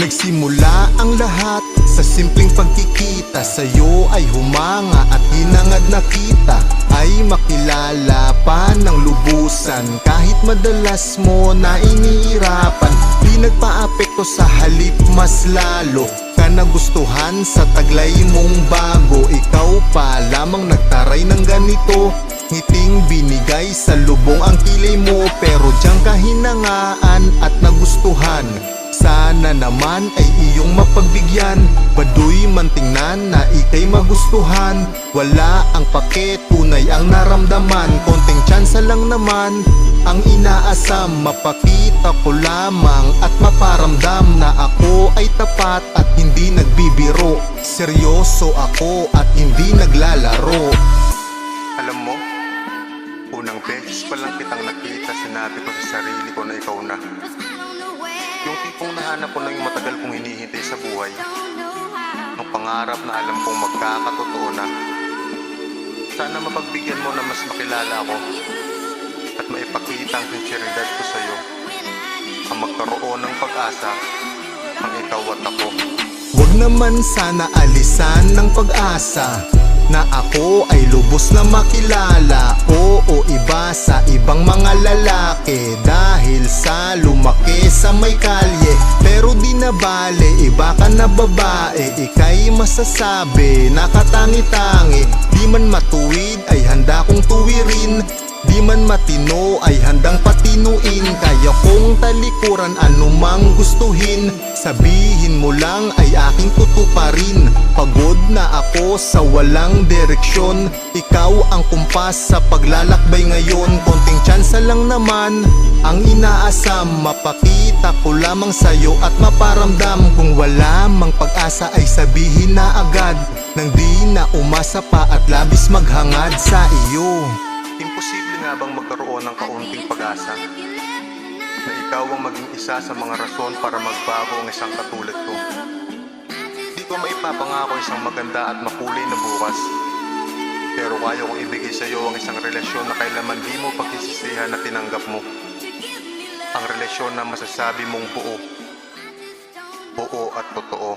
Nagsimula ang lahat sa simpleng pagkikita. Sa'yo ay humanga at hinangad na kita ay makilala pa ng lubusan. Kahit madalas mo na iniirapan, di nagpa-apekto, sa halip mas lalo ka nagustuhan sa taglay mong bago. Ikaw pa lamang nagtaray ng ganito, ngiting binigay sa lubong ang kilay mo. Pero diyang kahinangaan at nagustuhan, sana naman ay iyong mapagbigyan. Baduy man tingnan na ika'y magustuhan, wala ang pake, tunay ang naramdaman. Konting tsansa lang naman ang inaasam, mapakita ko lamang at maparamdam na ako ay tapat at hindi nagbibiro. Seryoso ako at hindi naglalaro. Alam mo, unang beses pa lang kitang nakita, sinabi ko sa sarili ko na ikaw na. Yung tipong nahanap ko na yung matagal kong hinihintay sa buhay. Ang pangarap na alam kong magkakatotoo na. Sana mapagbigyan mo na mas makilala ako at maipakita ang sinseridad ko sa'yo. Ang magkaroon ng pag-asa, ang ikaw at ako. Huwag naman sana alisan ng pag-asa na ako ay lubos na makilala. Oo, iba sa ibang mga lalaki dahil sa lumaki sa may kalye. Pero di na bale, iba ka na babae. Ika'y masasabi na katangi-tangi. Di man matuwid ay handa kong tuwirin, di man matino ay handang patinuin. Kaya kong talikuran anumang gustuhin, sabihin mo lang ay aking tutuparin. Pagod na ako sa walang direksyon, ikaw ang kumpas sa paglalakbay ngayon. Konting tsansa lang naman ang inaasam, mapakita ko lamang sa'yo at maparamdam. Kung wala mang pag-asa ay sabihin na agad, nang di na umasa pa at labis maghangad sa iyo. Imposible nga bang magkaroon ng kaunting pag-asa na ikaw ang maging isa sa mga rason para magbago ang isang katulad ko? Di ko maipapangako isang maganda at makulay na bukas, pero kaya kong ibigay sa iyo ang isang relasyon na kailanman di mo pagsisisihan na tinanggap mo. Ang relasyon na masasabi mong buo at totoo.